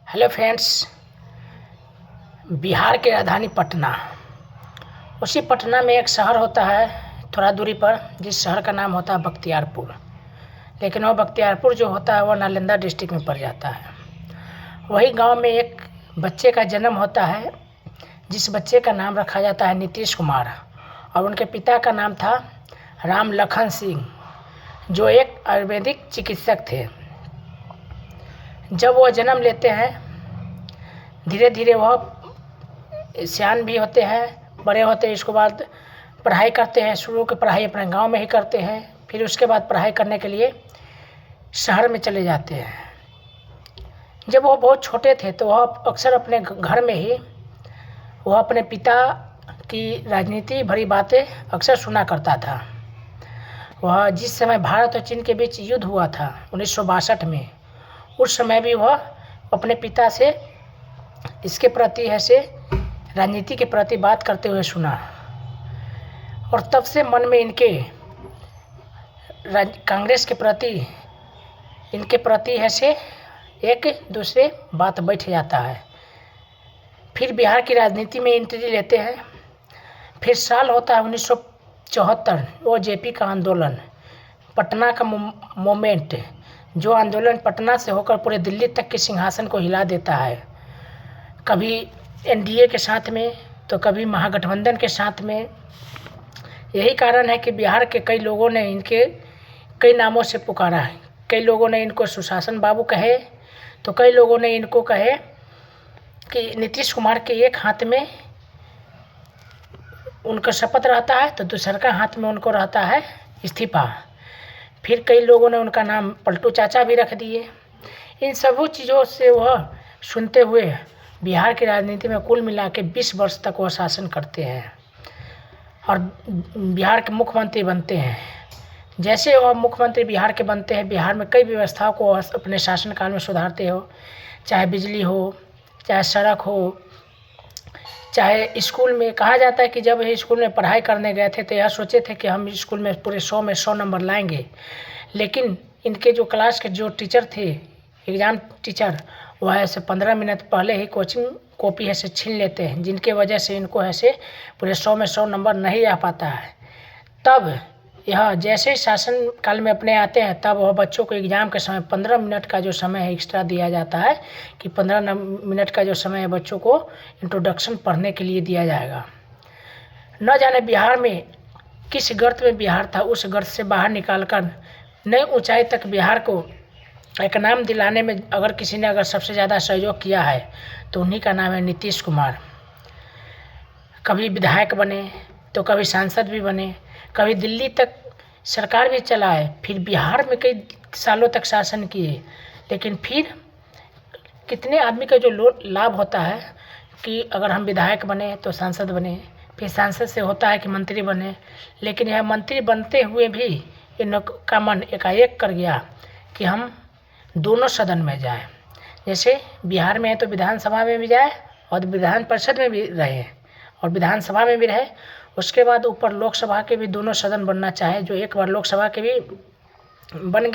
Hello friends. Bihar की राजधानी पटना, उसी पटना में एक शहर होता है थोड़ा दूरी पर, जिस शहर का नाम होता है बख्तियारपुर। लेकिन वो बख्तियारपुर जो होता है वो नालंदा डिस्ट्रिक्ट में पड़ जाता है। वही गांव में एक बच्चे का जन्म होता है, जिस बच्चे का नाम रखा जाता है नीतीश कुमार, और उनके पिता का नाम था राम लखन सिंह, जो एक आयुर्वेदिक चिकित्सक थे। जब वह जन्म लेते हैं, धीरे धीरे वह सियान भी होते हैं, बड़े होते हैं। इसके बाद पढ़ाई करते हैं। शुरू की पढ़ाई अपने गांव में ही करते हैं। फिर उसके बाद पढ़ाई करने के लिए शहर में चले जाते हैं। जब वह बहुत छोटे थे तो वह अक्सर अपने घर में ही वह अपने पिता की राजनीति भरी बातें अक्सर सुना करता था। वह जिस समय भारत और चीन के बीच युद्ध हुआ था 1962 में, उस समय भी वह अपने पिता से इसके प्रति ऐसे राजनीति के प्रति बात करते हुए सुना, और तब से मन में इनके कांग्रेस के प्रति इनके प्रति ऐसे एक दूसरे बात बैठ जाता है। फिर बिहार की राजनीति में एंट्री लेते हैं। फिर साल होता है 1974। वो जेपी का आंदोलन, पटना का मोमेंट, जो आंदोलन पटना से होकर पूरे दिल्ली तक के सिंहासन को हिला देता है। कभी एनडीए के साथ में तो कभी महागठबंधन के साथ में। यही कारण है कि बिहार के कई लोगों ने इनके कई नामों से पुकारा है। कई लोगों ने इनको सुशासन बाबू कहे, तो कई लोगों ने इनको कहे कि नीतीश कुमार के एक हाथ में उनका शपथ रहता है तो दूसरे का हाथ में उनको रहता है इस्तीफा। फिर कई लोगों ने उनका नाम पलटू चाचा भी रख दिए। इन सभी चीज़ों से वह सुनते हुए बिहार की राजनीति में कुल मिला के 20 वर्ष तक वह शासन करते हैं और बिहार के मुख्यमंत्री बनते हैं। जैसे वह मुख्यमंत्री बिहार के बनते हैं, बिहार में कई व्यवस्थाओं को अपने शासनकाल में सुधारते हो, चाहे बिजली हो, चाहे सड़क हो, चाहे स्कूल में। कहा जाता है कि जब ये स्कूल में पढ़ाई करने गए थे तो यह सोचे थे कि हम स्कूल में पूरे 100 में 100 नंबर लाएंगे, लेकिन इनके जो क्लास के जो टीचर थे, एग्ज़ाम टीचर, वह ऐसे 15 मिनट पहले ही कोचिंग कॉपी ऐसे छीन लेते हैं, जिनके वजह से इनको ऐसे पूरे 100 में 100 नंबर नहीं आ पाता है। तब यह जैसे शासन काल में अपने आते हैं, तब वह बच्चों को एग्ज़ाम के समय 15 मिनट का जो समय है एक्स्ट्रा दिया जाता है कि 15 मिनट का जो समय है बच्चों को इंट्रोडक्शन पढ़ने के लिए दिया जाएगा। न जाने बिहार में किस गर्त में बिहार था, उस गर्त से बाहर निकालकर नई ऊंचाई तक बिहार को एक नाम दिलाने में अगर किसी ने अगर सबसे ज़्यादा सहयोग किया है तो उन्हीं का नाम है नीतीश कुमार। कभी विधायक बने तो कभी सांसद भी बने, कभी दिल्ली तक सरकार भी चलाए, फिर बिहार में कई सालों तक शासन किए। लेकिन फिर कितने आदमी का जो लाभ होता है कि अगर हम विधायक बने तो सांसद बने, फिर सांसद से होता है कि मंत्री बने, लेकिन यह मंत्री बनते हुए भी इनका मन एकाएक कर गया कि हम दोनों सदन में जाए। जैसे बिहार में है तो विधानसभा में भी जाए और विधान परिषद में भी रहे और विधानसभा में भी रहे, उसके बाद ऊपर लोकसभा के भी दोनों सदन बनना चाहे, जो एक बार लोकसभा के भी बन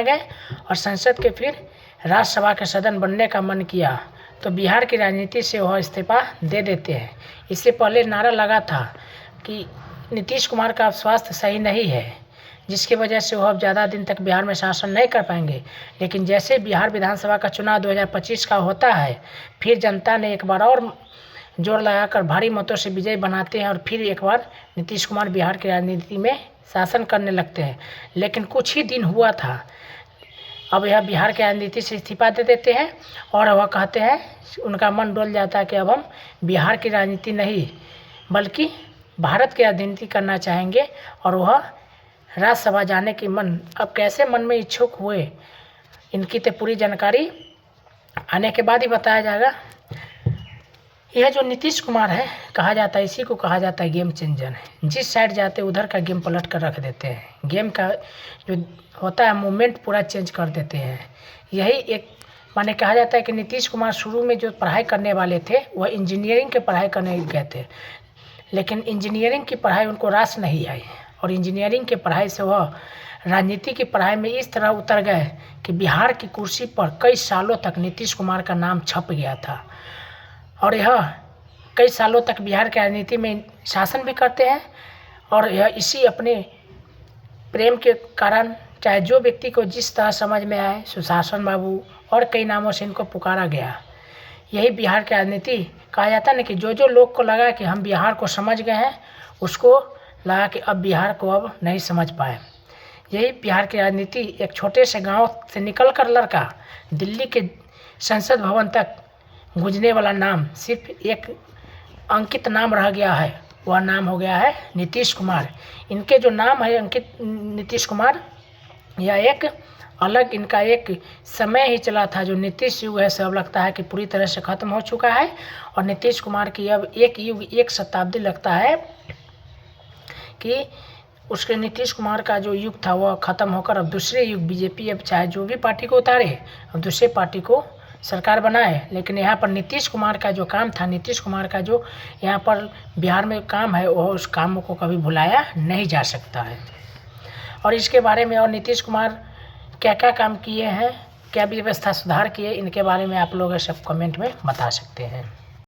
गए और संसद के फिर राज्यसभा के सदन बनने का मन किया, तो बिहार की राजनीति से वह इस्तीफा दे देते हैं। इससे पहले नारा लगा था कि नीतीश कुमार का स्वास्थ्य सही नहीं है, जिसकी वजह से वह अब ज़्यादा दिन तक बिहार में शासन नहीं कर पाएंगे। लेकिन जैसे बिहार विधानसभा का चुनाव 2025 का होता है, फिर जनता ने एक बार और जोर लगाकर भारी मतों से विजय बनाते हैं और फिर एक बार नीतीश कुमार बिहार की राजनीति में शासन करने लगते हैं। लेकिन कुछ ही दिन हुआ था, अब यह बिहार की राजनीति से इस्तीफा दे देते हैं और वह कहते हैं, उनका मन डोल जाता है कि अब हम बिहार की राजनीति नहीं बल्कि भारत की राजनीति करना चाहेंगे, और वह राज्यसभा जाने की मन अब कैसे मन में इच्छुक हुए, इनकी तो पूरी जानकारी आने के बाद ही बताया जाएगा। यह जो नीतीश कुमार है, कहा जाता है, इसी को कहा जाता है गेम चेंजर है। जिस साइड जाते उधर का गेम पलट कर रख देते हैं। गेम का जो होता है मूवमेंट पूरा चेंज कर देते हैं। यही एक माने कहा जाता है कि नीतीश कुमार शुरू में जो पढ़ाई करने वाले थे वह इंजीनियरिंग की पढ़ाई करने गए थे, लेकिन इंजीनियरिंग की पढ़ाई उनको रास नहीं आई और इंजीनियरिंग के पढ़ाई से वह राजनीति की पढ़ाई में इस तरह उतर गए कि बिहार की कुर्सी पर कई सालों तक नीतीश कुमार का नाम छप गया था और यह कई सालों तक बिहार की राजनीति में शासन भी करते हैं। और यह इसी अपने प्रेम के कारण, चाहे जो व्यक्ति को जिस तरह समझ में आए, सुशासन बाबू और कई नामों से इनको पुकारा गया। यही बिहार की राजनीति कहा जाता है ना कि जो लोग को लगा कि हम बिहार को समझ गए हैं, उसको लगा कि अब बिहार को अब नहीं समझ पाए। यही बिहार की राजनीति। एक छोटे से गांव से निकलकर लड़का दिल्ली के संसद भवन तक गूंजने वाला नाम सिर्फ एक अंकित नाम रह गया है, वह नाम हो गया है नीतीश कुमार। इनके जो नाम है अंकित नीतीश कुमार, यह एक अलग इनका एक समय ही चला था। जो नीतीश युग है सब लगता है कि पूरी तरह से ख़त्म हो चुका है और नीतीश कुमार की अब एक युग, एक शताब्दी लगता है कि उसके नीतीश कुमार का जो युग था वह ख़त्म होकर अब दूसरे युग बीजेपी, अब चाहे जो भी पार्टी को उतारे, अब दूसरे पार्टी को सरकार बनाए। लेकिन यहाँ पर नीतीश कुमार का जो काम था, नीतीश कुमार का जो यहाँ पर बिहार में काम है, वह उस काम को कभी भुलाया नहीं जा सकता है। और इसके बारे में और नीतीश कुमार क्या क्या काम किए हैं, क्या व्यवस्था सुधार किए, इनके बारे में आप लोग सब कमेंट में बता सकते हैं।